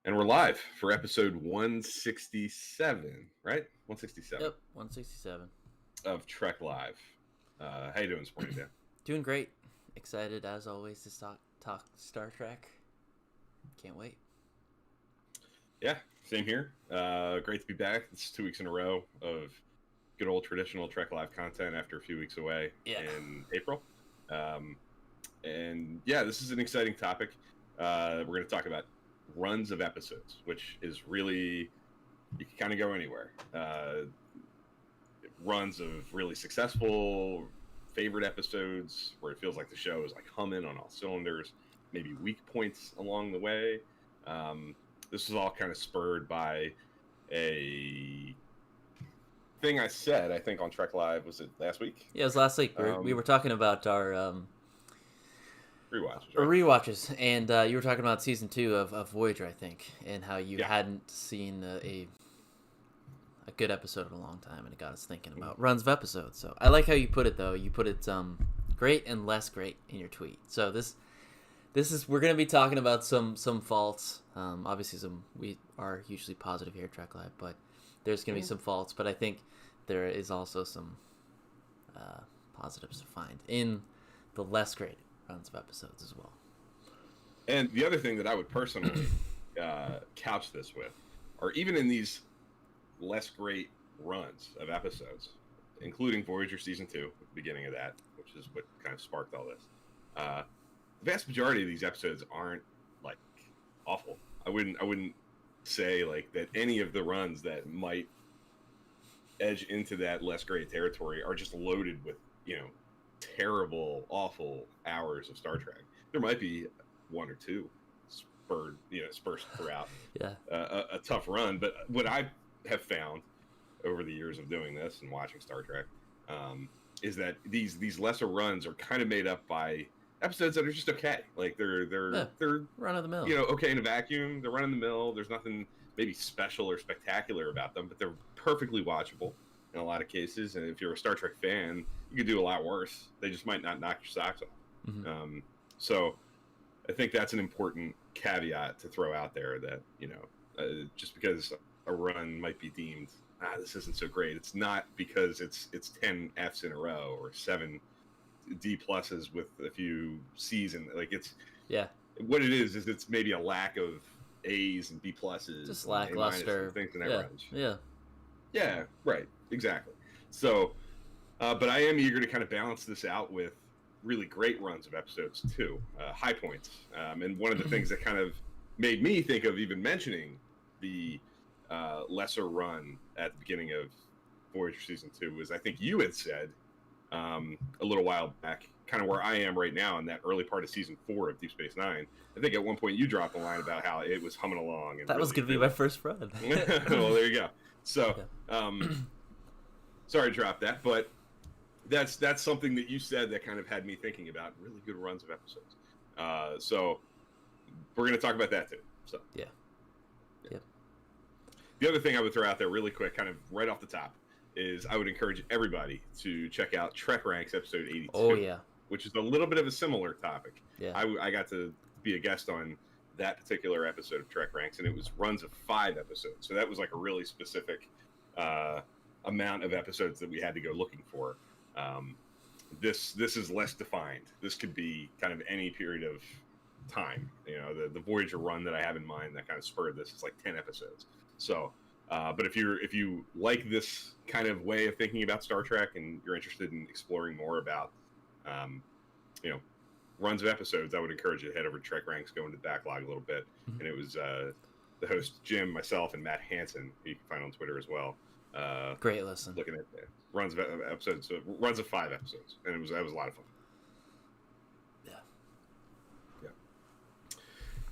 And we're live for episode 167, right? 167 Yep, 167. of Trek Live. How you doing this morning, Dan? Doing great. Excited as always to talk Star Trek. Can't wait. Yeah, same here. Great to be back. It's 2 weeks in a row of good old traditional Trek Live content after a few weeks away in April. And yeah, this is an exciting topic. We're going to talk about runs of episodes, which is really, you can kind of go anywhere. Runs of really successful favorite episodes where it feels like the show is like humming on all cylinders, maybe weak points along the way. This was all kind of spurred by a thing I said, I think on Trek Live, was it last week? Yeah, it was last week. We were talking about our rewatches, and you were talking about season 2 of Voyager, I think, and how you hadn't seen a good episode in a long time, and it got us thinking about runs of episodes. So I like how you put it, though. You put it great and less great in your tweet. So this is, we're going to be talking about some faults. Obviously, we are usually positive here at Trek Live, but there's going to be some faults. But I think there is also some positives to find in the less great runs of episodes as well. And the other thing that I would personally couch this with, or even in these less great runs of episodes, including Voyager season 2, at the beginning of that, which is what kind of sparked all this. The vast majority of these episodes aren't like awful. I wouldn't say like that any of the runs that might edge into that less great territory are just loaded with, terrible, awful hours of Star Trek. There might be one or two dispersed throughout a tough run, but what I have found over the years of doing this and watching Star Trek is that these lesser runs are kind of made up by episodes that are just okay. Like they're run of the mill. Okay in a vacuum. They're run of the mill. There's nothing maybe special or spectacular about them, but they're perfectly watchable in a lot of cases. And if you're a Star Trek fan, you could do a lot worse. They just might not knock your socks off. Mm-hmm. So I think that's an important caveat to throw out there, that just because a run might be deemed this isn't so great, it's not because it's 10 Fs in a row or 7 D pluses with a few Cs, and like it's what it is it's maybe a lack of A's and B pluses, just lackluster things in that range. Yeah, right, exactly. So but I am eager to kind of balance this out with really great runs of episodes too, high points. And one of the things that kind of made me think of even mentioning the lesser run at the beginning of Voyager season 2 was, I think you had said a little while back, kind of where I am right now in that early part of season 4 of Deep Space Nine. I think at one point you dropped a line about how it was humming along. And that was going to be my first run. Well, there you go. So, sorry to drop that, but that's something that you said that kind of had me thinking about really good runs of episodes. So we're going to talk about that too. So Yep. The other thing I would throw out there really quick, kind of right off the top, is I would encourage everybody to check out Trek Ranks episode 82. Oh yeah, which is a little bit of a similar topic. Yeah, I got to be a guest on that particular episode of Trek Ranks, and it was runs of 5 episodes. So that was like a really specific amount of episodes that we had to go looking for. This is less defined. This could be kind of any period of time. The Voyager run that I have in mind that kind of spurred this is like 10 episodes. So, but if you like this kind of way of thinking about Star Trek and you're interested in exploring more about, runs of episodes, I would encourage you to head over to Trek Ranks, go into the backlog a little bit. And it was the host Jim, myself, and Matt Hansen, who you can find on Twitter as well. Great listen. Looking at runs of episodes, runs of 5 episodes, and that was a lot of fun. Yeah.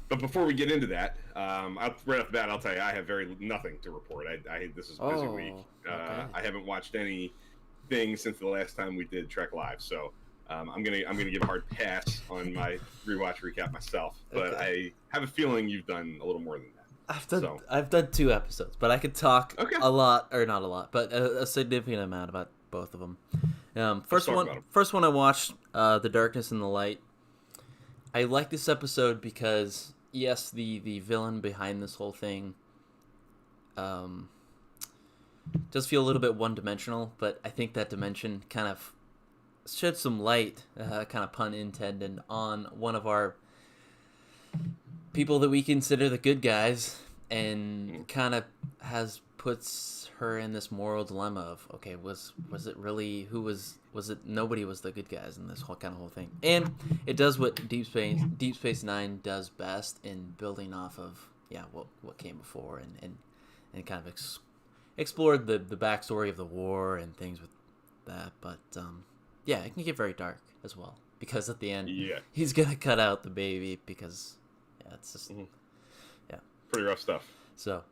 But before we get into that, right off the bat, I'll tell you I have nothing to report. This is a busy week. Okay. I haven't watched anything since the last time we did Trek Live, so I'm gonna give a hard pass on my rewatch recap myself. But I have a feeling you've done a little more than that. I've done 2 episodes, but I could talk a lot, or not a lot, but a significant amount about both of them. First one I watched, The Darkness and the Light. I like this episode because yes, the villain behind this whole thing does feel a little bit one-dimensional, but I think that dimension kind of shed some light, kind of pun intended, on one of our people that we consider the good guys, and kind of puts her in this moral dilemma of, okay, was it really, was it, nobody was the good guys in this whole thing. And it does what Deep Space Nine does best in building off of what came before, and kind of explored the backstory of the war and things with that. But it can get very dark as well, because at the end he's gonna cut out the baby, because it's just pretty rough stuff. So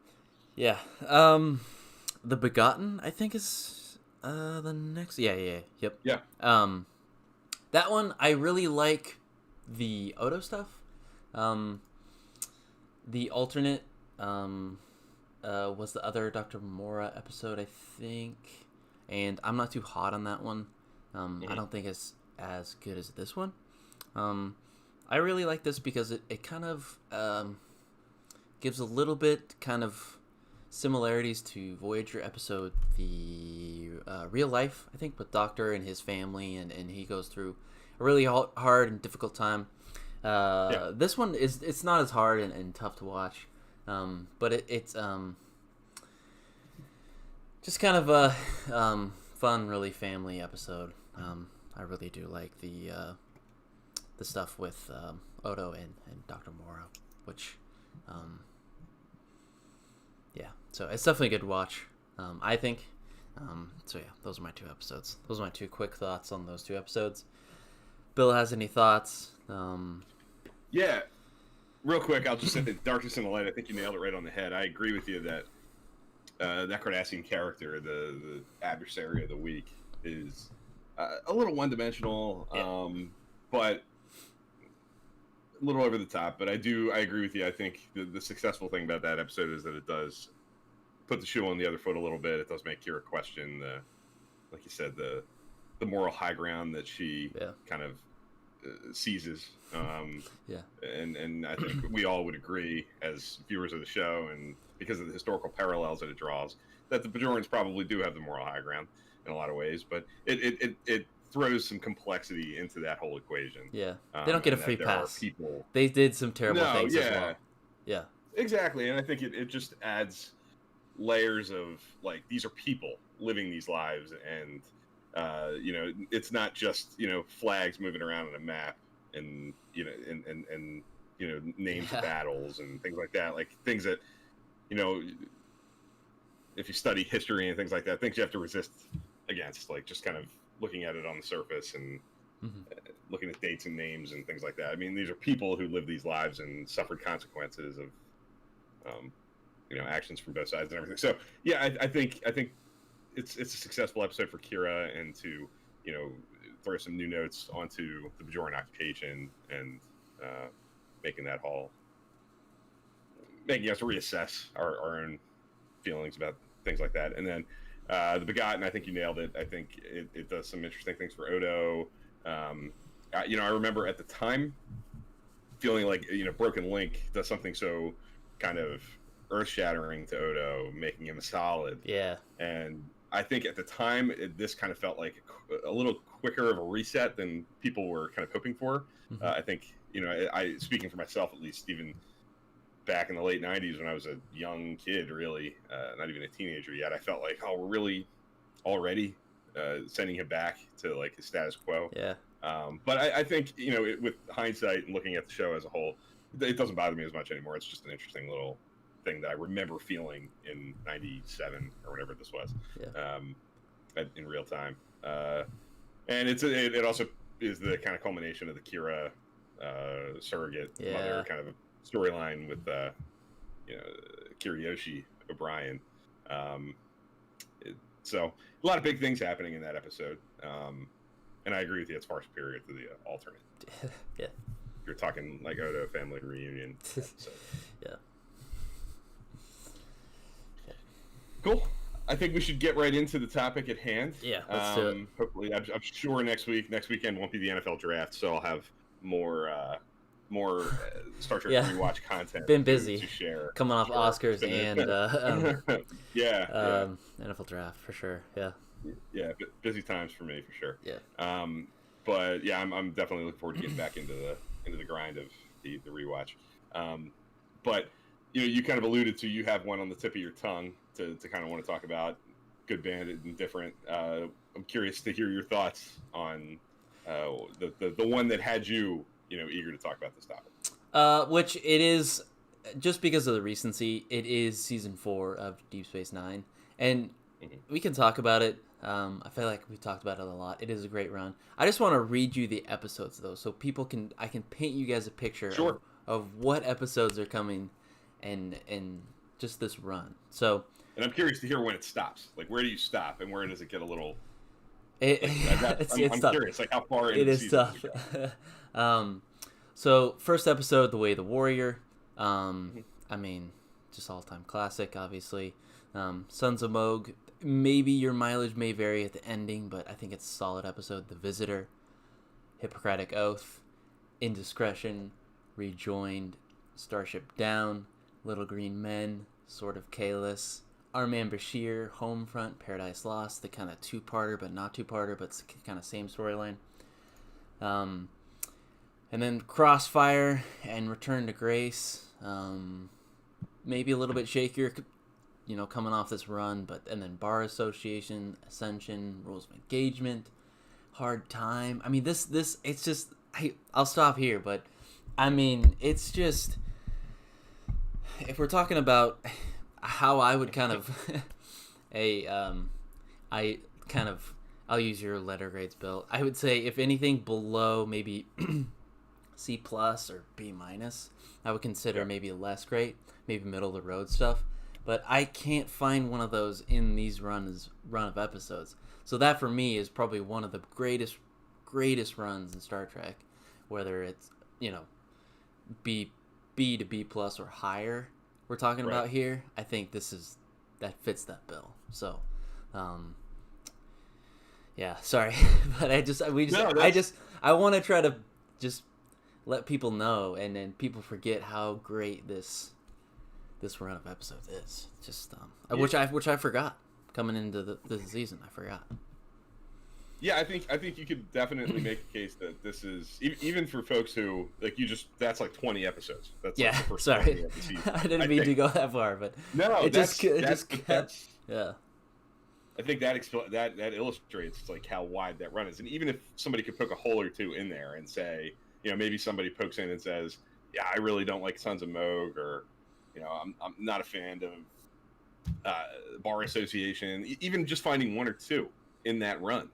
the Begotten, I think, is the next. Yep. That one I really like. The Odo stuff, the alternate was the other Dr. Mora episode, I think, and I'm not too hot on that one. I don't think it's as good as this one. I really like this because it kind of gives a little bit kind of similarities to Voyager episode, the real life, I think, with Doctor and his family, and he goes through a really hard and difficult time. This one it's not as hard and tough to watch, but it's just kind of a fun, really family episode. I really do like the stuff with Odo and Dr. Mora, which so it's definitely a good watch, I think. Those are my two episodes. Those are my two quick thoughts on those two episodes. Bill has any thoughts? Yeah, real quick, I'll just say that Darkness in the Light, I think you nailed it right on the head. I agree with you that that Cardassian character, the adversary of the week, is a little one-dimensional, but a little over the top. But I agree with you. I think the successful thing about that episode is that it does put the shoe on the other foot a little bit. It does make Kira question like you said, the moral high ground that she kind of seizes. And I think we all would agree, as viewers of the show, and because of the historical parallels that it draws, that the Bajorans probably do have the moral high ground in a lot of ways. But it throws some complexity into that whole equation. They don't get a free pass. They did some terrible things as well. Yeah, exactly. And I think it just adds layers of, like, these are people living these lives, and it's not just flags moving around on a map, and names of battles and things like that, like things that if you study history and things like that, things you have to resist against, like just kind of looking at it on the surface and looking at dates and names and things like that. I mean, these are people who live these lives and suffered consequences of actions from both sides and everything. So I think it's a successful episode for Kira, and to throw some new notes onto the Bajoran occupation, and making us reassess our own feelings about things like that. And then the Begotten, I think you nailed it. I think it does some interesting things for Odo. I remember at the time feeling like Broken Link does something so kind of earth-shattering to Odo, making him a solid. And I think at the time this kind of felt like a little quicker of a reset than people were kind of hoping for. I think I speaking for myself, at least, even back in the late 90s when I was a young kid, really not even a teenager yet, I felt like, oh, we're really already sending him back to like his status quo. But I think with hindsight and looking at the show as a whole, it doesn't bother me as much anymore. It's just an interesting little thing that I remember feeling in 97 or whatever this was, in real time. And it also is the kind of culmination of the Kira surrogate mother kind of storyline with Kiriyoshi O'Brien. So a lot of big things happening in that episode. And I agree with you, it's far superior to the alternate. You're talking like Odo family reunion. Cool. I think we should get right into the topic at hand. Let's do it. Hopefully, I'm sure next weekend won't be the NFL draft, so I'll have more more Star Trek Yeah. rewatch content Been to busy. share. Coming off Sure. Oscars and Yeah. NFL draft for sure. Yeah. Yeah, busy times for me for sure. Yeah. But yeah, I'm definitely looking forward to getting back into the grind of the rewatch. But you kind of alluded to, you have one on the tip of your tongue to kind of want to talk about, good, bad, and different. I'm curious to hear your thoughts on the one that had you eager to talk about this topic. Which it is, just because of the recency, it is season 4 of Deep Space Nine, and we can talk about it. I feel like we talked about it a lot. It is a great run. I just want to read you the episodes though, so I can paint you guys a picture Sure. of what episodes are coming, and just this run. So. And I'm curious to hear when it stops. Like, where do you stop, and where does it get a little? I'm curious, like how far into the season tough. So first episode, The Way of the Warrior. I mean, just all-time classic, obviously. Sons of Moog. Maybe your mileage may vary at the ending, but I think it's a solid episode. The Visitor, Hippocratic Oath, Indiscretion, Rejoined, Starship Down, Little Green Men, Sword of Kahless, Our Man Bashir, Homefront, Paradise Lost, the kind of two-parter, but not two-parter, but it's kind of same storyline. And then Crossfire and Return to Grace. Maybe a little bit shakier, coming off this run, and then Bar Association, Ascension, Rules of Engagement, Hard Time. I mean, this it's just, I'll stop here, but I mean, it's just, if we're talking about how I would kind of I'll use your letter grades, Bill. I would say if anything below maybe C plus or B minus, I would consider maybe less great, maybe middle of the road stuff. But I can't find one of those in these run of episodes. So that for me is probably one of the greatest runs in Star Trek, whether it's B to B plus or higher. We're talking about here. I think that fits that bill. So, yeah, sorry, but I want to try to just let people know, and then people forget how great this run of episodes is. Just which I forgot coming into the season. I forgot. Yeah, I think you could definitely make a case that this is, even for folks who that's like 20 episodes. That's yeah. Like the first Sorry, 20 of the season. I didn't mean to go that far, but no, that's yeah. I think that illustrates like how wide that run is, and even if somebody could poke a hole or two in there and say, maybe somebody pokes in and says, yeah, I really don't like Sons of Moog, or I'm not a fan of Bar Association. Even just finding one or two in that run,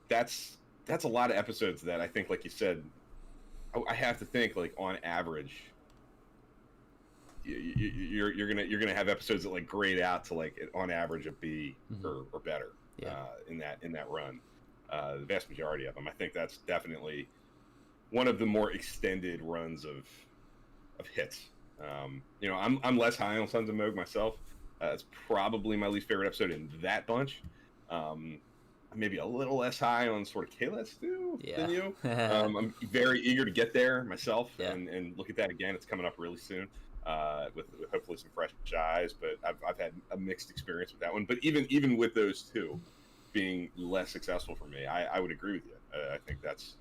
that's a lot of episodes that I think, like you said, I have to think like on average, you're gonna have episodes that like grade out to like on average a B or better in that run. The vast majority of them, I think that's definitely one of the more extended runs of hits. I'm less high on Sons of Moog myself. It's probably my least favorite episode in that bunch. Maybe a little less high on Sword of Kahless than you. I'm very eager to get there myself and look at that again. It's coming up really soon with hopefully some fresh eyes. But I've had a mixed experience with that one. But even with those two being less successful for me, I would agree with you. I think that's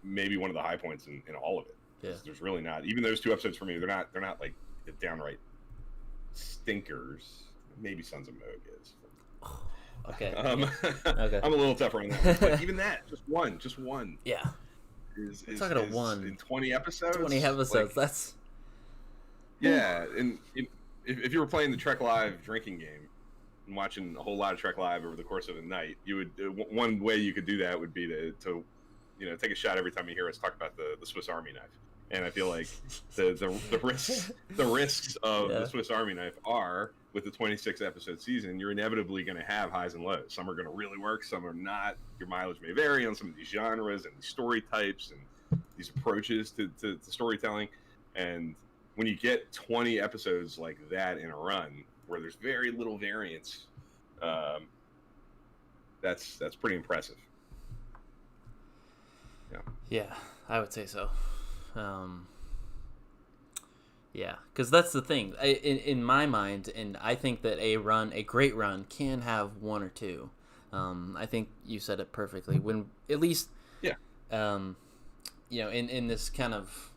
maybe one of the high points in all of it. Yeah. There's really not, even those two episodes for me, they're not like the stinkers. Maybe Sons of Moog is. Okay. Okay. I'm a little tougher on that. But even that, just one. Yeah. Is talking about one in 20 episodes. 20 episodes. That's. Yeah, and if you were playing the Trek Live drinking game and watching a whole lot of Trek Live over the course of a night, you would one way you could do that would be to take a shot every time you hear us talk about the Swiss Army knife. And I feel like the risks of the Swiss Army knife are, with the 26 episode season, you're inevitably going to have highs and lows. Some are going to really work, some are not. Your mileage may vary on some of these genres and these story types and these approaches to storytelling. And when you get 20 episodes like that in a run where there's very little variance, that's pretty impressive. Yeah, I would say so. Yeah, because that's the thing. In my mind, and I think that a great run, can have one or two. I think you said it perfectly. When at least, Yeah. In this kind of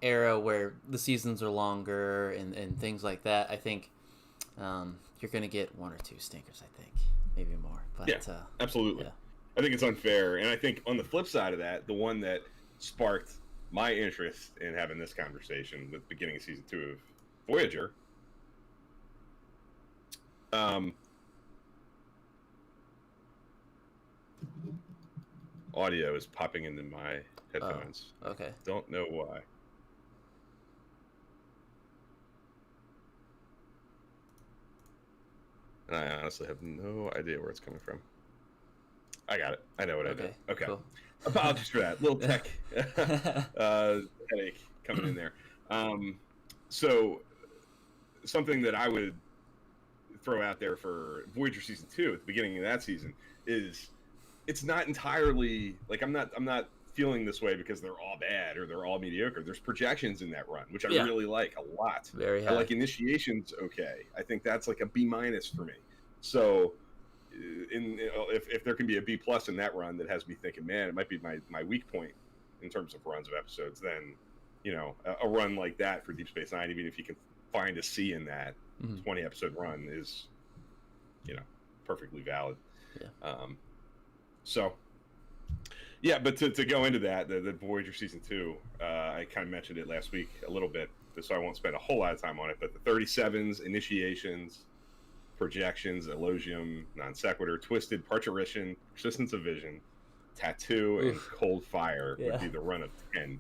era where the seasons are longer and things like that, I think you're gonna get one or two stinkers. I think maybe more. But yeah, absolutely. Yeah. I think it's unfair, and I think on the flip side of that, the one that sparked my interest in having this conversation at the beginning of season 2 of Voyager. Audio is popping into my headphones. Oh, okay. Don't know why. And I honestly have no idea where it's coming from. I got it. I know what I did. Okay. Cool. Apologies for that. Little tech headache coming in there. So something that I would throw out there for Voyager season 2 at the beginning of that season is it's not entirely like I'm not feeling this way because they're all bad or they're all mediocre. There's projections in that run, which I really like a lot. Very high. I like Initiation's okay. I think that's like a B- for me. So if there can be a B+ in that run that has me thinking, man, it might be my weak point in terms of runs of episodes, then a run like that for Deep Space Nine, even if you can find a C in that 20 episode run, is perfectly valid. Yeah. So yeah, but to go into that, the Voyager season 2, I kind of mentioned it last week a little bit, so I won't spend a whole lot of time on it. But the 37s, Initiations, Projections, Elogium, Non Sequitur, Twisted, Parturition, Persistence of Vision, Tattoo, and Cold Fire would be the run of 10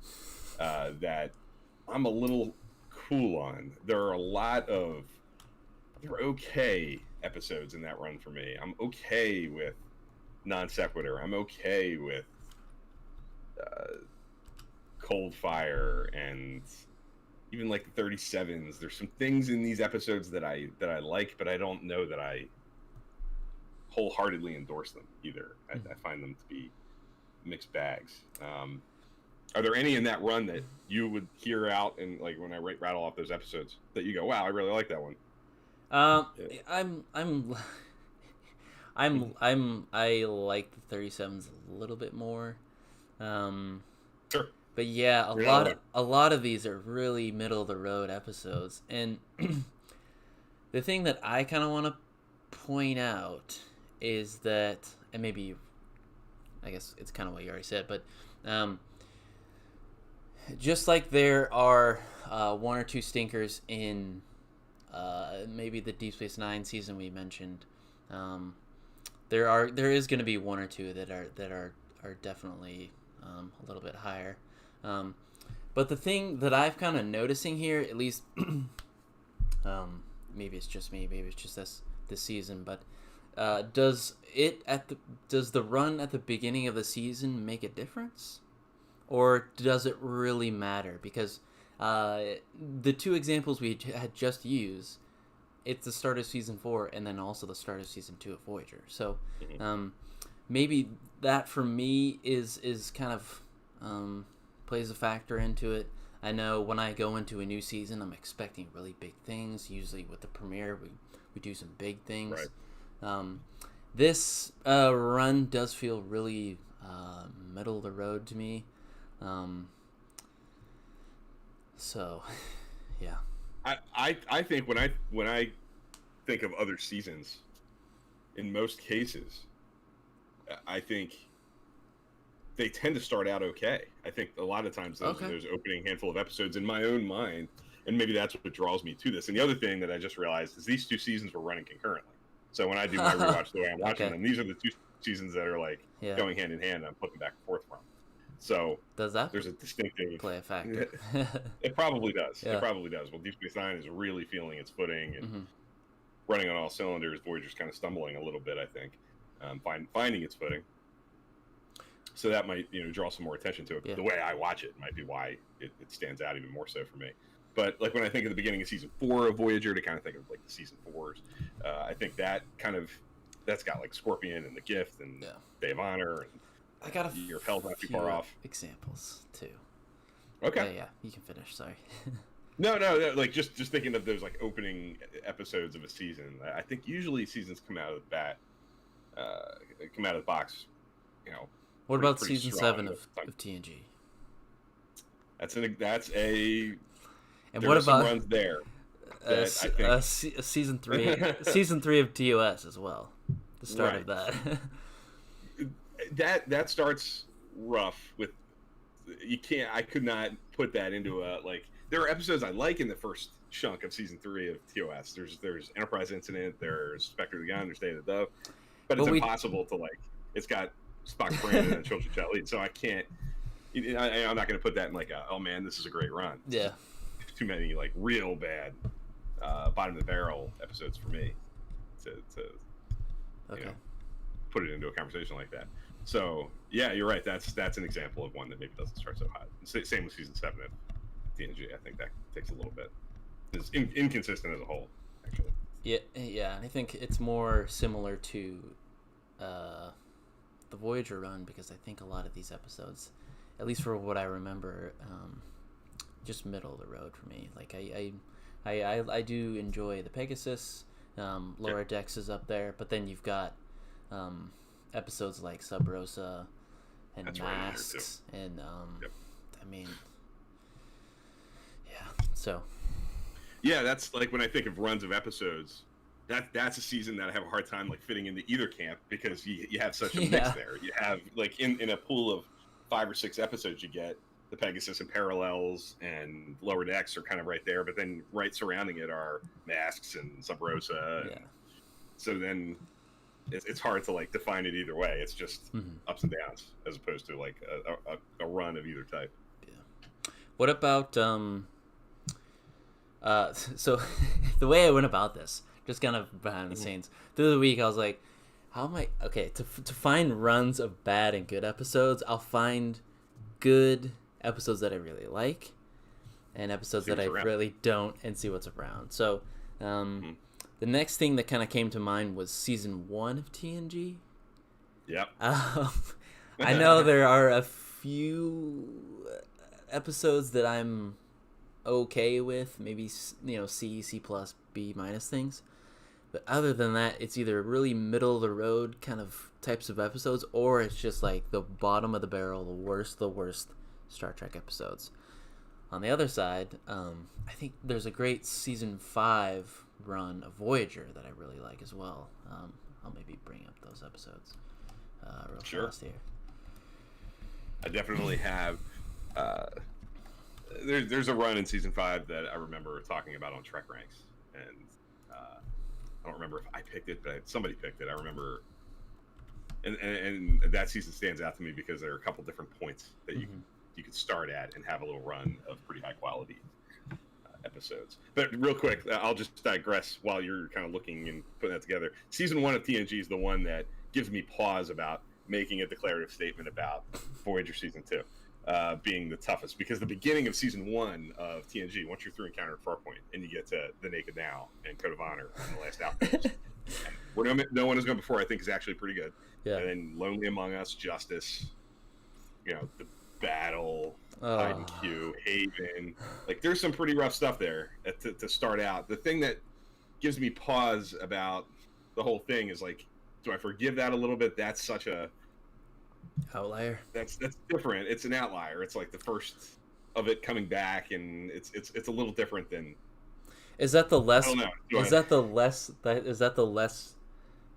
that I'm a little cool on. There are a lot of they're okay episodes in that run for me. I'm okay with Non Sequitur. I'm okay with Cold Fire, and even like the 37s. There's some things in these episodes that I like, but I don't know that I wholeheartedly endorse them either. I find them to be mixed bags. Are there any in that run that you would hear out and like when I rattle off those episodes that you go, wow, I really like that one? I like the 37s a little bit more. Sure. But yeah, a lot of these are really middle of the road episodes. And the thing that I kind of want to point out is that, and maybe I guess it's kind of what you already said, but just like there are one or two stinkers in maybe the Deep Space Nine season we mentioned, there is going to be one or two that are definitely a little bit higher. But the thing that I've kind of noticing here, at least, maybe it's just me, maybe it's just this season, but does the run at the beginning of the season make a difference, or does it really matter? Because the two examples we had just used, it's the start of season 4 and then also the start of season 2 of Voyager. So maybe that for me is kind of plays a factor into it. I know when I go into a new season, I'm expecting really big things. Usually with the premiere, we do some big things. Right. This run does feel really middle of the road to me. So, yeah. I think when I think of other seasons, in most cases, I think they tend to start out okay. I think a lot of times those opening handful of episodes in my own mind, and maybe that's what draws me to this. And the other thing that I just realized is these two seasons were running concurrently. So when I do my rewatch the way I'm watching them, these are the two seasons that are like going hand in hand. I'm flipping back and forth from. So does that there's a distinctive play a factor? It probably does. Yeah. It probably does. Well, Deep Space Nine is really feeling its footing and running on all cylinders. Voyager's kind of stumbling a little bit, I think, finding its footing. So that might draw some more attention to it. Yeah. The way I watch it might be why it stands out even more so for me. But like when I think of the beginning of season 4 of Voyager, to kind of think of like the season 4s, I think that's got like Scorpion and the Gift and Day of Honor and I got a Your Pell's not too few far off. examples too. Okay. Yeah, you can finish. Sorry. No, like just thinking of those like opening episodes of a season. I think usually seasons come out of the bat, come out of the box, you know. What about pretty season strong 7 most of TNG? And there what are some about runs there that I think season 3? Season 3 of TOS as well. The start right. of that. that starts rough with I could not put that into a like. There are episodes I like in the first chunk of season 3 of TOS. There's Enterprise Incident, there's Spectre of the Gun, there's Day of the Dove, but it's impossible to like. It's got Spock, Brandon, and Children Shall Lead, so I can't. I'm not going to put that in like oh man, this is a great run. Yeah. Too many like real bad bottom of the barrel episodes for me to put it into a conversation like that. So yeah, you're right. That's an example of one that maybe doesn't start so hot. Same with season 7 of TNG. I think that takes a little bit. It's inconsistent as a whole, actually. Yeah. I think it's more similar to the Voyager run because I think a lot of these episodes, at least for what I remember, just middle of the road for me. Like I do enjoy the Pegasus. Lower Decks is up there, but then you've got episodes like Sub Rosa and That's Masks right, and yep. I mean, yeah. So yeah, that's like when I think of runs of episodes. That's a season that I have a hard time like fitting into either camp because you have such a mix there. You have like in a pool of 5 or 6 episodes, you get the Pegasus and Parallels and Lower Decks are kind of right there, but then right surrounding it are Masks and Sub Rosa. Yeah. So then it's hard to like define it either way. It's just ups and downs as opposed to like a run of either type. Yeah. What about so the way I went about this, just kind of behind the scenes through the week, I was like, how am I to find runs of bad and good episodes? I'll find good episodes that I really like and episodes that I really don't and see what's around. So the next thing that kind of came to mind was season 1 of TNG. Yep. I know there are a few episodes that I'm okay with, maybe C plus, B minus things. But other than that, it's either really middle of the road kind of types of episodes, or it's just like the bottom of the barrel, the worst Star Trek episodes. On the other side, I think there's a great season 5 run of Voyager that I really like as well. I'll maybe bring up those episodes real fast here. I definitely have. There's a run in season 5 that I remember talking about on Trek Ranks, and I don't remember if I picked it, but somebody picked it. I remember, and that season stands out to me because there are a couple different points that you could start at and have a little run of pretty high quality episodes. But real quick, I'll just digress while you're kind of looking and putting that together. Season 1 of TNG is the one that gives me pause about making a declarative statement about Voyager season 2 being the toughest, because the beginning of season 1 of TNG, once you're through Encounter at Farpoint and you get to The Naked Now and Code of Honor and The Last Outpost, where no one has gone before, I think is actually pretty good. Yeah. And then Lonely Among Us, Justice, the Battle, Hide and Q, Haven. Like, there's some pretty rough stuff there to start out. The thing that gives me pause about the whole thing is, like, do I forgive that a little bit? That's such a outlier. That's different. It's an outlier. It's like the first of it coming back, and it's a little different than. Is that the less? I don't know. Is that the less? Is that the less?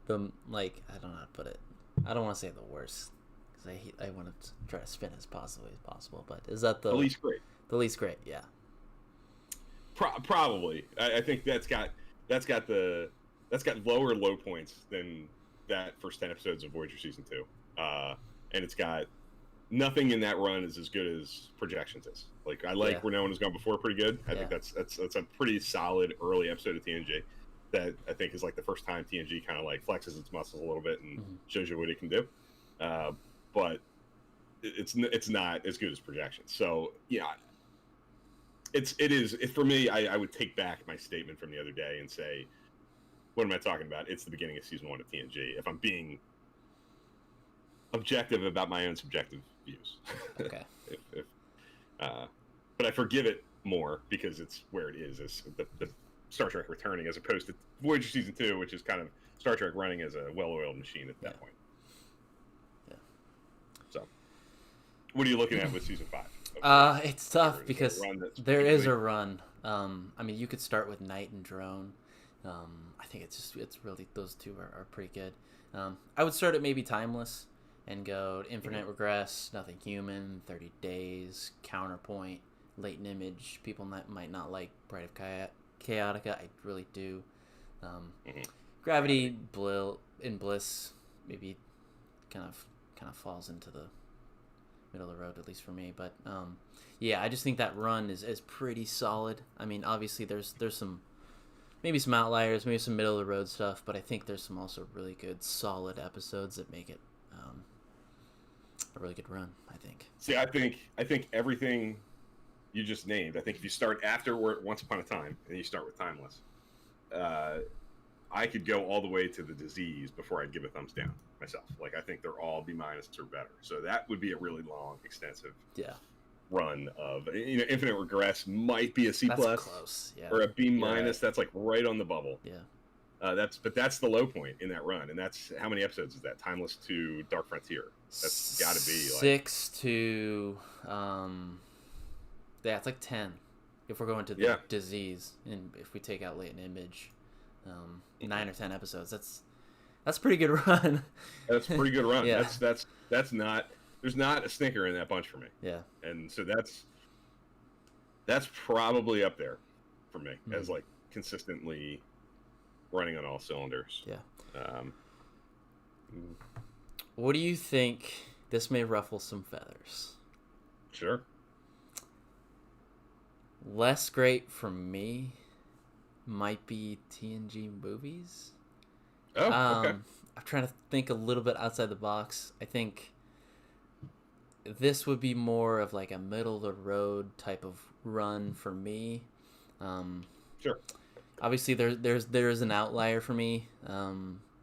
The like, I don't know how to put it. I don't want to say the worst, because I want to try to spin as positively as possible. But is that the least great? The least great, yeah. Probably. I think that's got lower low points than that first 10 episodes of Voyager season 2. And it's got nothing in that run is as good as Projections is. Like, I like Where No One Has Gone Before pretty good. I think that's a pretty solid early episode of TNG that I think is like the first time TNG kind of like flexes its muscles a little bit and shows you what it can do. But it's not as good as Projections. So yeah, it is for me. I would take back my statement from the other day and say, what am I talking about? It's the beginning of season 1 of TNG. If I'm being objective about my own subjective views. Okay. if but I forgive it more because it's where it is the Star Trek returning, as opposed to Voyager season 2, which is kind of Star Trek running as a well-oiled machine at that point. Yeah. So, what are you looking at with season 5? It's tough because there is a run. I mean, you could start with Night and Drone. I think it's really, those two are pretty good. I would start at maybe Timeless and go Infinite Regress, Nothing Human, 30 Days, Counterpoint, Latent Image. People might not like Bride of Chaotica. I really do. Gravity, Bliss, maybe kind of falls into the middle of the road, at least for me. But yeah, I just think that run is pretty solid. I mean, obviously there's some outliers, maybe some middle of the road stuff, but I think there's some also really good solid episodes that make it a really good run, I think. See, I think everything you just named, I think if you start after Once Upon a Time and you start with Timeless, I could go all the way to The Disease before I'd give a thumbs down myself. Like, I think they're all B- or better. So that would be a really long, extensive run of, Infinite Regress might be a C+, close, or a B-. Right. That's like right on the bubble. Yeah. That's the low point in that run, and that's how many episodes is that? Timeless to Dark Frontier. That's got to be like 6 to yeah, it's like 10 if we're going to the Disease, and if we take out Latent Image, 9 or 10 episodes. That's a pretty good run. That's a pretty good run. Yeah. That's not, there's not a stinker in that bunch for me. Yeah. And so that's probably up there for me as like consistently running on all cylinders. Yeah. What do you think? This may ruffle some feathers. Sure. Less great for me might be TNG movies. Oh, okay. I'm trying to think a little bit outside the box. I think this would be more of like a middle of the road type of run for me. Sure. Obviously, there's an outlier for me,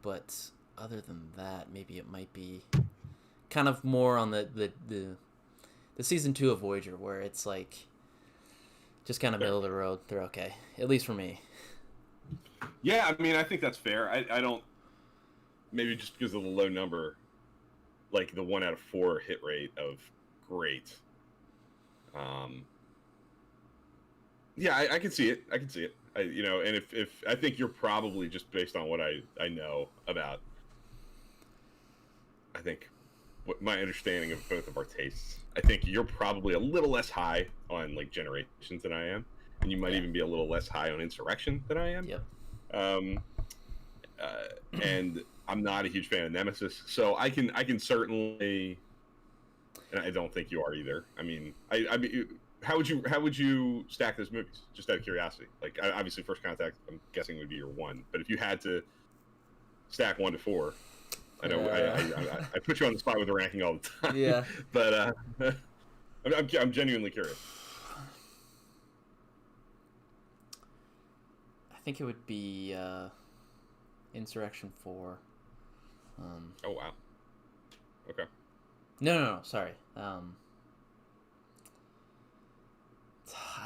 but other than that, maybe it might be kind of more on the season 2 of Voyager, where it's like just kind of middle of the road. They're okay, at least for me. Yeah, I mean, I think that's fair. I don't, maybe just because of the low number, like the 1 out of 4 hit rate of great. Yeah, I can see it. I can see it. And if I think you're probably, just based on what I know about, I think what my understanding of both of our tastes, I think you're probably a little less high on like Generations than I am, and you might even be a little less high on Insurrection than I am. Yep. And I'm not a huge fan of Nemesis, so I can certainly, and I don't think you are either. I mean, I mean, how would you stack those movies? Just out of curiosity. Like, obviously, First Contact, I'm guessing, would be your 1. But if you had to stack 1 to 4, I know I put you on the spot with the ranking all the time. Yeah. But I'm genuinely curious. I think it would be Insurrection 4. Oh wow. Okay. No, sorry. I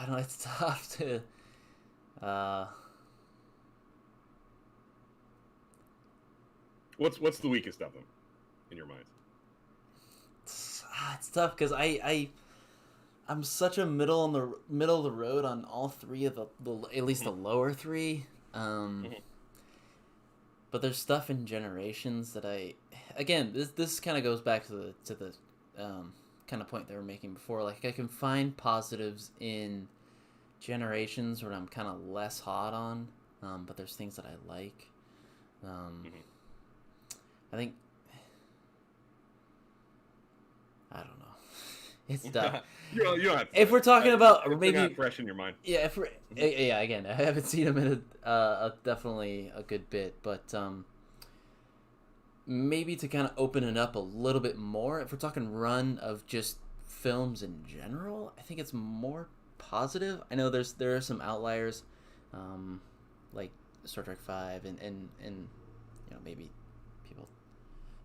don't know, it's tough to What's the weakest of them in your mind? It's tough because I'm such a middle of the road on all 3 of the at least the lower 3. But there's stuff in Generations that this kind of goes back to the kind of point they were making before. Like, I can find positives in Generations where I'm kind of less hot on, but there's things that I like. I think, I don't know. It's tough. you don't have to, if we're talking about maybe not fresh in your mind. Yeah, again, I haven't seen him in definitely a good bit, but maybe to kind of open it up a little bit more, if we're talking run of just films in general, I think it's more positive. I know there are some outliers, like Star Trek 5 and maybe people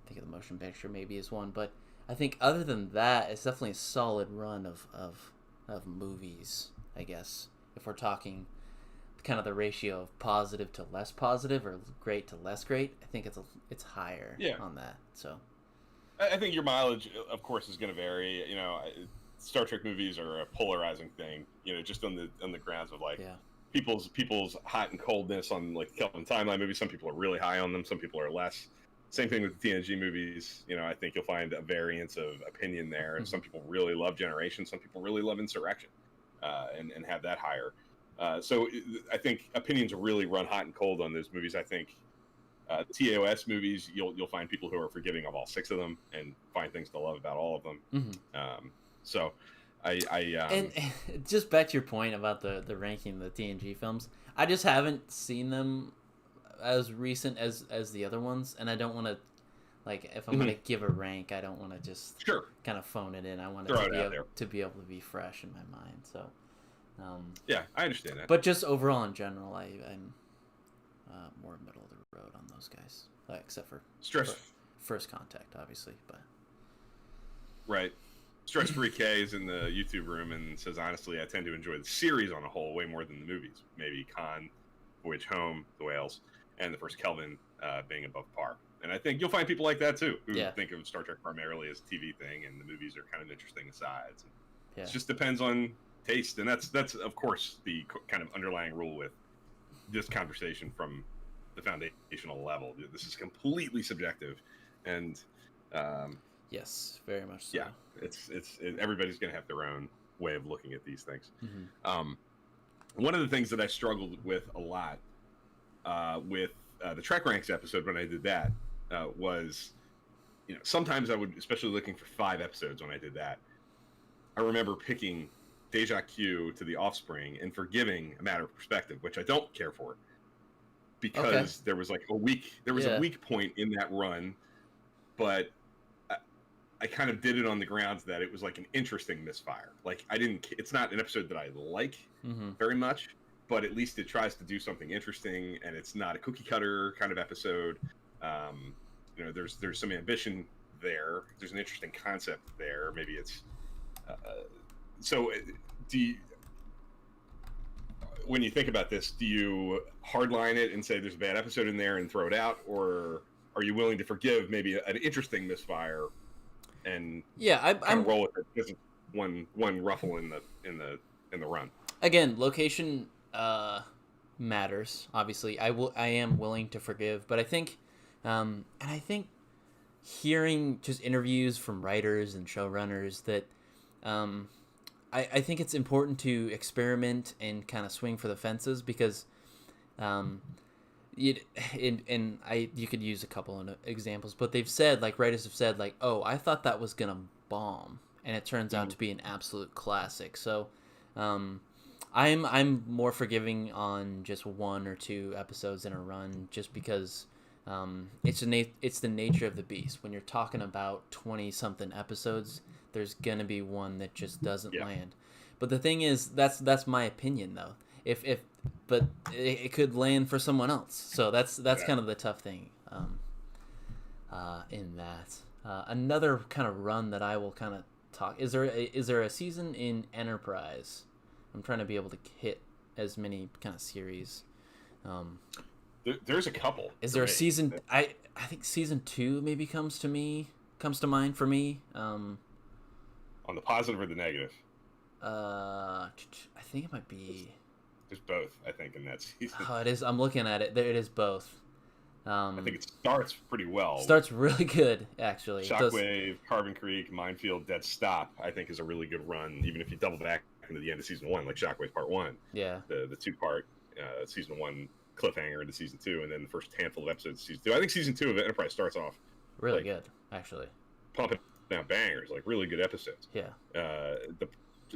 think of the motion picture maybe is one, but I think other than that, it's definitely a solid run of movies, I guess, if we're talking kind of the ratio of positive to less positive or great to less great. I think it's higher on that. So I think your mileage, of course, is going to vary. Star Trek movies are a polarizing thing, just on the grounds of people's hot and coldness on like Kelvin timeline movies. Some people are really high on them, some people are less. Same thing with the TNG movies. I think you'll find a variance of opinion there. Mm-hmm. Some people really love Generation, some people really love Insurrection, and have that higher. So I think opinions really run hot and cold on those movies. I think TOS movies, you'll find people who are forgiving of all 6 of them and find things to love about all of them. Mm-hmm. So and just back to your point about the ranking the TNG films, I just haven't seen them as recent as the other ones, and I don't want to, like, if I'm going to give a rank, I don't want to just kind of phone it in. I want it to be able to be fresh in my mind. So yeah, I understand that. But just overall in general, I'm more middle of the road on those guys, except for First Contact, obviously. But right. Stress Free K is in the YouTube room and says, honestly, I tend to enjoy the series on a whole way more than the movies. Maybe Khan, Voyage Home, The Whales, and the first Kelvin being above par. And I think you'll find people like that too, who think of Star Trek primarily as a TV thing, and the movies are kind of interesting asides. It just depends on taste, and that's of course the kind of underlying rule with this conversation from the foundational level. This is completely subjective, and yes, very much so. Yeah, it's everybody's going to have their own way of looking at these things. Mm-hmm. One of the things that I struggled with a lot with the Trek Ranks episode when I did that was, sometimes I would, especially looking for 5 episodes when I did that, I remember picking Deja Q to The Offspring and forgiving A Matter of Perspective, which I don't care for, because there was like a weak point in that run, but I kind of did it on the grounds that it was like an interesting misfire. Like it's not an episode that I like very much, but at least it tries to do something interesting, and it's not a cookie cutter kind of episode. There's some ambition there. There's an interesting concept there. Maybe it's so. When you think about this, do you hardline it and say there's a bad episode in there and throw it out, or are you willing to forgive maybe an interesting misfire and I'm roll with it because it's one ruffle in the run? Again, location matters. Obviously, I am willing to forgive, but I think, and I think hearing just interviews from writers and showrunners that, I think it's important to experiment and kind of swing for the fences, because, you could use a couple of examples, but they've said, like, writers have said, like, oh, I thought that was gonna bomb, and it turns out to be an absolute classic. So, I'm more forgiving on just 1 or 2 episodes in a run, just because it's the nature of the beast. When you're talking about 20-something episodes, there's gonna be one that just doesn't land. But the thing is, that's my opinion, though. But it could land for someone else. So that's kind of the tough thing in that. Another kind of run that I will kind of talk. Is there a season in Enterprise? I'm trying to be able to hit as many kind of series. There's a couple. Is there a season? I think season 2 maybe comes to mind for me. On the positive or the negative? I think it might be. There's both, I think, in that season. Oh, it is. I'm looking at it. There it is, both. I think it starts pretty well. Starts really good, actually. Shockwave, Carbon Creek, Minefield, Dead Stop, I think, is a really good run, even if you double back into the end of season 1, like Shockwave Part 1. Yeah. The 2-part season 1 cliffhanger into season 2, and then the first handful of episodes of season 2. I think season 2 of Enterprise starts off really good, actually. Pumping down bangers, like really good episodes. Yeah.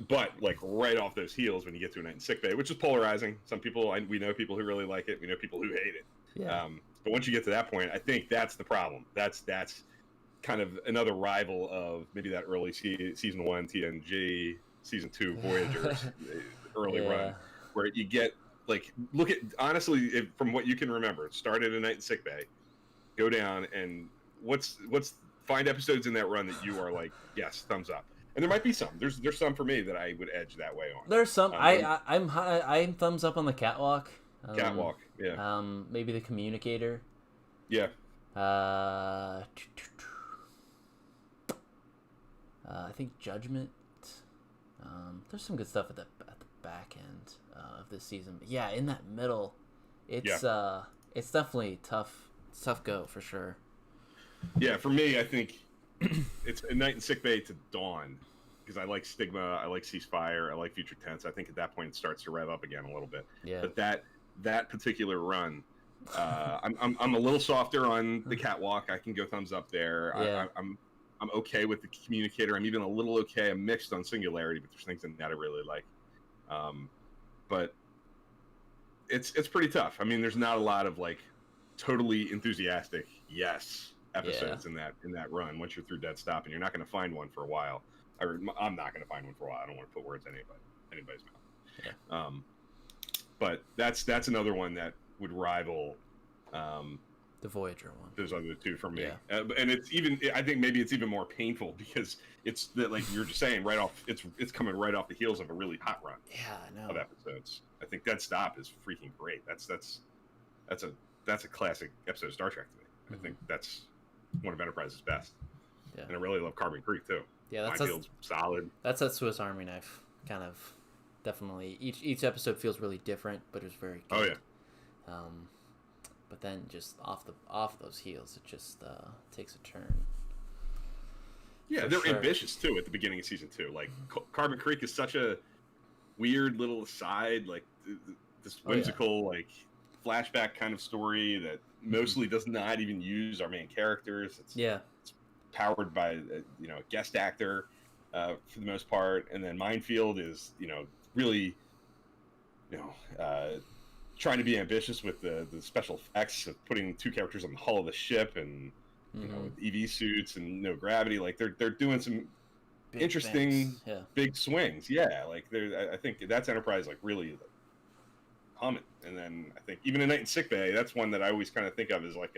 But like right off those heels, when you get to A Night in Sickbay, which is polarizing. Some people, we know people who really like it. We know people who hate it. Yeah. But once you get to that point, I think that's the problem. That's kind of another rival of maybe that early season 1 TNG, season 2 Voyagers early run, where you get like, look at, honestly, from what you can remember, it started A Night in Sickbay, go down and find episodes in that run that you are like, yes, thumbs up. And there might be some. There's some for me that I would edge that way on. There's some. I'm thumbs up on the catwalk. Catwalk, yeah. Maybe the communicator. Yeah. I think Judgment. There's some good stuff at the back end of this season. But yeah, in that middle, it's definitely tough. It's tough go for sure. Yeah, for me, I think it's a Night in Sickbay to Dawn, because I like Stigma, I like Ceasefire, I like Future Tense. I think at that point it starts to rev up again a little bit. Yeah. But that particular run, I'm a little softer on the Catwalk. I can go thumbs up there. Yeah. I'm okay with the Communicator. I'm even a little okay. I'm mixed on Singularity, but there's things in that I really like. But it's pretty tough. I mean, there's not a lot of like totally enthusiastic episodes in that run once you're through Dead Stop, and you're not going to find one for a while. I'm not going to find one for a while. I don't want to put words in anybody's mouth. Yeah. But that's another one that would rival the Voyager one. Those other two for me. Yeah. And I think maybe it's even more painful because it's that, like you're just saying, right off. It's coming right off the heels of a really hot run. Yeah, I know. Of episodes. I think Dead Stop is freaking great. That's a classic episode of Star Trek to me. Mm-hmm. I think that's one of Enterprise's best. Yeah. And I really love Carbon Creek too. Yeah, Minefield's solid. That's that Swiss Army knife kind of. Definitely, each episode feels really different, but it's very good. Oh yeah. But then just off those heels, it just takes a turn. Yeah, they're ambitious too at the beginning of season 2. Like Carbon Creek is such a weird little aside, like this whimsical like flashback kind of story that mostly does not even use our main characters. It's powered by a guest actor for the most part, and then Minefield is really trying to be ambitious with the special effects of putting 2 characters on the hull of the ship and with EV suits and no gravity. Like they're doing some big interesting big swings. Yeah, like I think that's Enterprise like really humming. And then I think even A Night in Sickbay, that's one that I always kind of think of as like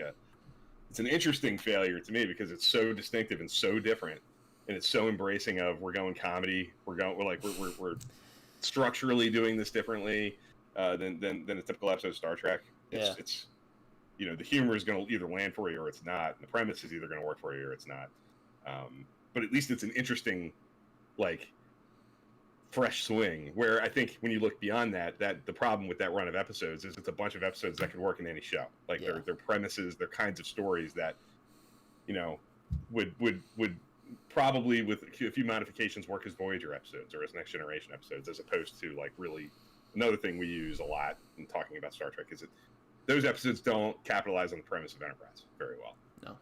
it's an interesting failure to me because it's so distinctive and so different, and it's so embracing of we're going we're structurally doing this differently than a typical episode of Star Trek. It's the humor is going to either land for you or it's not. And the premise is either going to work for you or it's not. But at least it's an interesting, like, fresh swing. Where I think when you look beyond that the problem with that run of episodes is it's a bunch of episodes that could work in any show. Like their premises, their kinds of stories that, would probably with a few modifications work as Voyager episodes or as Next Generation episodes, as opposed to like really another thing we use a lot in talking about Star Trek is that those episodes don't capitalize on the premise of Enterprise very well. No.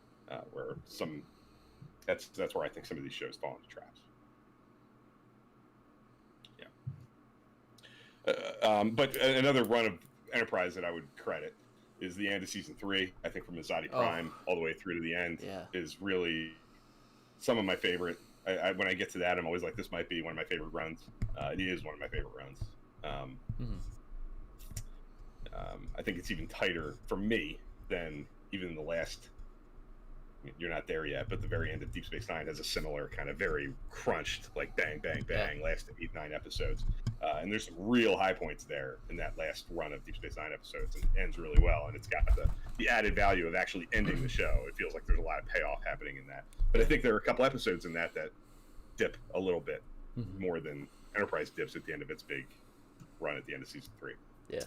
Where that's where I think some of these shows fall into traps. Yeah. But another run of Enterprise that I would credit is the end of season 3. I think from Azadi Prime all the way through to the end is really some of my favorite. When I get to that, I'm always like, this might be one of my favorite runs. It is one of my favorite runs. I think it's even tighter for me than even the last. You're not there yet, but the very end of Deep Space Nine has a similar kind of very crunched, like bang, bang, bang, last 8-9 episodes. And there's some real high points there in that last run of Deep Space Nine episodes, and it ends really well. And it's got the added value of actually ending the show. It feels like there's a lot of payoff happening in that. But I think there are a couple episodes in that dip a little bit more than Enterprise dips at the end of its big run at the end of season 3. Yeah.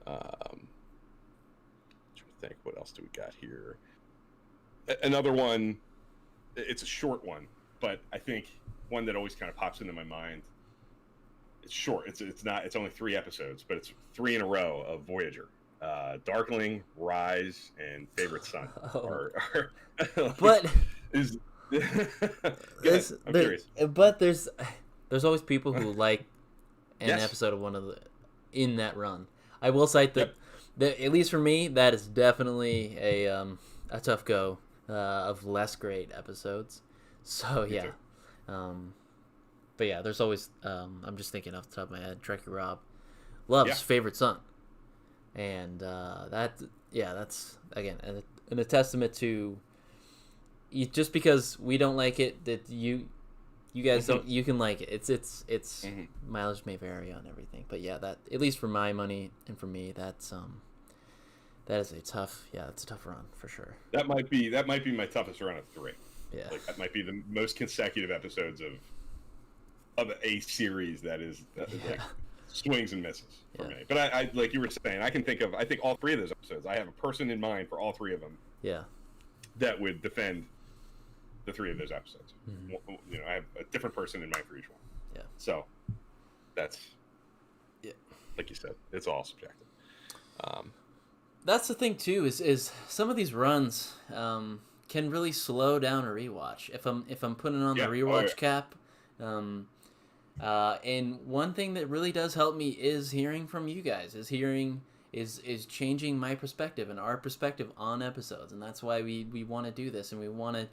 Trying to think, what else do we got here? Another one, it's a short one, but I think one that always kind of pops into my mind. It's short. It's only 3 episodes, but it's 3 in a row of Voyager. Darkling, Rise, and Favorite Son. But I'm curious. But there's always people who like an episode of one of in that run. I will cite that at least for me, that is definitely a tough go of less great episodes. So but yeah, there's always I'm just thinking off the top of my head, Trekkie Rob loves Favorite Son. And that's again a testament to just because we don't like it that you guys don't, you can like it. It's mileage may vary on everything, but yeah, that at least for my money and for me, that is it's a tough run for sure. That might be my toughest run of 3. Yeah, like that might be the most consecutive episodes of a series that is like swings and misses for me. But I like you were saying, I think all 3 of those episodes, I have a person in mind for all 3 of them. Yeah, that would defend the 3 of those episodes. You know, I have a different person in mind for each one. Yeah. So that's like you said, it's all subjective. That's the thing too. Is some of these runs can really slow down a rewatch. If I'm putting on the rewatch cap. And one thing that really does help me is hearing from you guys. Is changing my perspective and our perspective on episodes, and that's why we want to do this, and we want to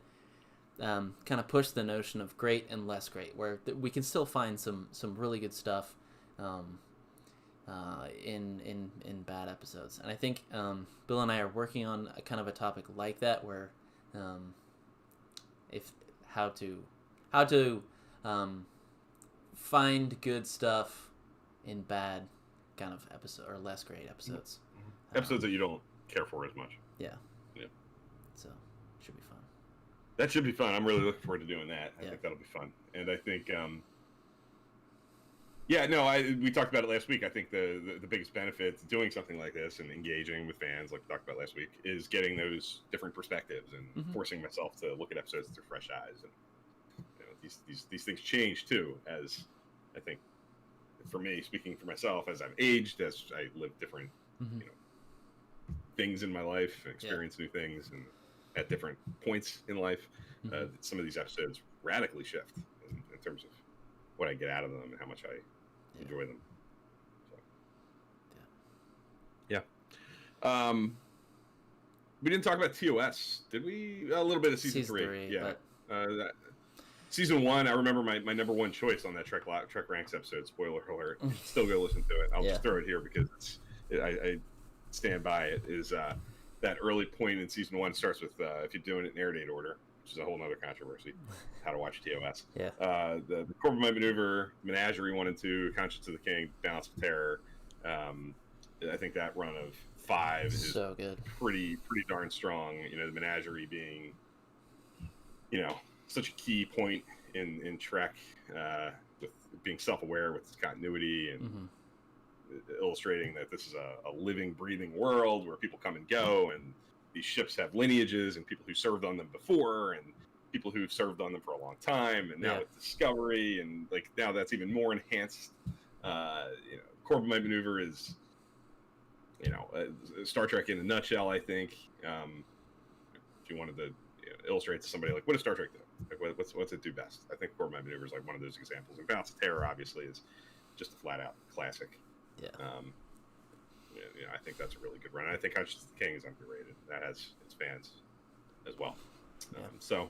kind of push the notion of great and less great, where we can still find some really good stuff in bad episodes. And I think Bill and I are working on a kind of a topic like that, where how to find good stuff in bad kind of episode or less great episodes. Episodes that you don't care for as much. Yeah. So should be fun. That should be fun. I'm really looking forward to doing that. I think that'll be fun. And I think we talked about it last week. I think the biggest benefit to doing something like this and engaging with fans, like we talked about last week, is getting those different perspectives and forcing myself to look at episodes through fresh eyes. And you know, these things change too, as I think, for me, speaking for myself, as I've aged, as I live different things in my life, experience new things, and at different points in life, some of these episodes radically shift in terms of what I get out of them and how much I enjoy them. So. We didn't talk about TOS, did we? A little bit of season 3. Yeah. But... Season 1, I remember my number 1 choice on that Trek Ranks episode. Spoiler alert! Still go listen to it. I'll just throw it here because I stand by it. Is that early point in season 1 starts with if you're doing it in air date order, which is a whole other controversy. How to watch TOS. Yeah. The Corbomite Maneuver, Menagerie 1 and 2, Conscience of the King, Balance of Terror. I think that run of 5 is so good. Pretty darn strong. You know, the Menagerie being, such a key point in Trek, with being self-aware with continuity and illustrating that this is a living, breathing world where people come and go, and these ships have lineages and people who served on them before and people who've served on them for a long time, and now with Discovery, and like now that's even more enhanced. Corbomite Maneuver is, Star Trek in a nutshell. I think if you wanted to illustrate to somebody like what does Star Trek do? Like what's it do best? I think Corbomite Maneuver is like one of those examples. And Balance of Terror obviously is just a flat out classic. Yeah. I think that's a really good run. I think Conscience of the King is underrated. That has its fans as well. So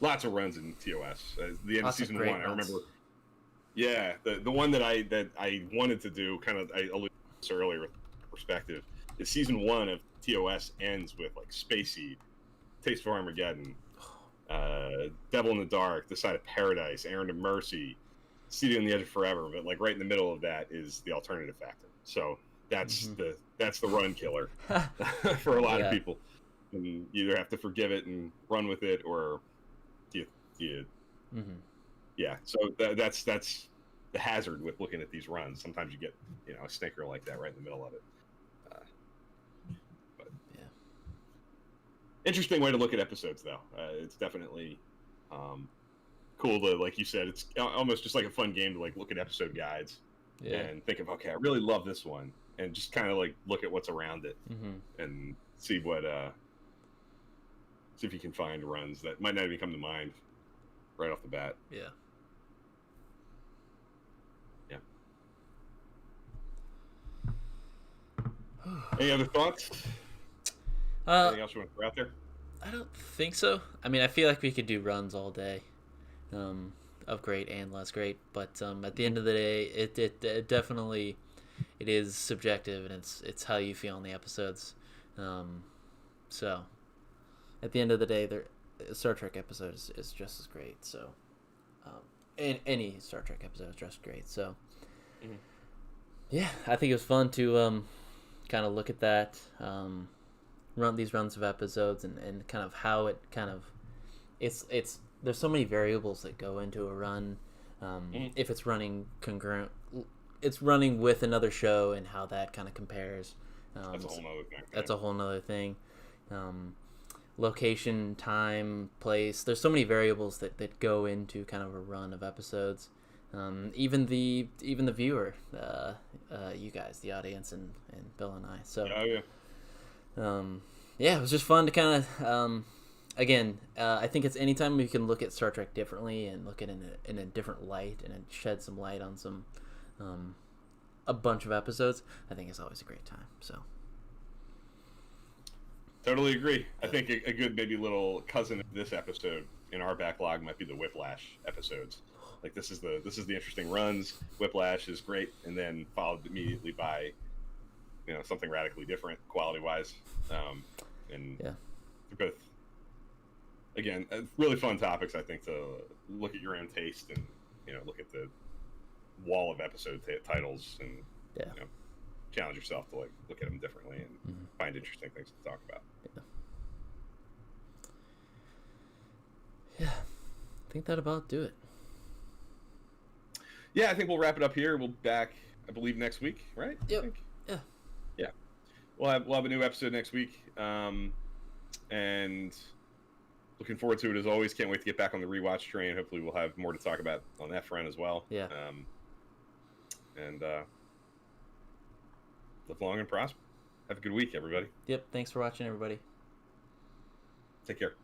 lots of runs in TOS. The end of season 1, I remember. Yeah, the one that I wanted to do, kind of I alluded to this earlier with perspective, is season 1 of TOS ends with like Space Seed, Taste for Armageddon, Devil in the Dark, The Side of Paradise, Errand of Mercy, Seated on the Edge of Forever. But like right in the middle of that is the Alternative Factor. So that's the run killer for a lot of people. And you either have to forgive it and run with it, or so that's the hazard with looking at these runs. Sometimes you get a stinker like that right in the middle of it. Interesting way to look at episodes, though. It's definitely cool to, like you said, it's almost just like a fun game to like look at episode guides and think of, okay, I really love this one, and just kind of like look at what's around it and see what see if you can find runs that might not even come to mind right off the bat. Yeah. Any other thoughts? Anything else you want to throw out there? I don't think so. I mean, I feel like we could do runs all day, of great and less great. But at the end of the day, it definitely it is subjective, and it's how you feel in the episodes. So at the end of the day, a Star Trek episode is just as great. So any Star Trek episode is just great. So yeah, I think it was fun to kind of look at that, run these runs of episodes, and kind of how it kind of it's there's so many variables that go into a run. If it's running concurrent, it's running with another show, and how that kind of compares. That's a whole nother thing. That's a whole nother thing. Location, time, place. There's so many variables that go into kind of a run of episodes. Even the viewer, you guys, the audience, and Bill and I. So yeah, it was just fun to kind of again. I think it's anytime we can look at Star Trek differently and look at it in a different light and shed some light on some a bunch of episodes. I think it's always a great time. So. Totally agree. I think a good maybe little cousin of this episode in our backlog might be the Whiplash episodes. Like this is the interesting runs. Whiplash is great, and then followed immediately by, something radically different quality wise. And they're both, again, really fun topics. I think to look at your own taste and look at the wall of episode titles and challenge yourself to look at them differently and find interesting things to talk about. Yeah, I think that about do it. Yeah, I think we'll wrap it up here. We'll be back, I believe, next week, right? Yep. Yeah. We'll have a new episode next week, and looking forward to it as always. Can't wait to get back on the rewatch train. Hopefully, we'll have more to talk about on that front as well. Yeah. And live long and prosper. Have a good week, everybody. Yep. Thanks for watching, everybody. Take care.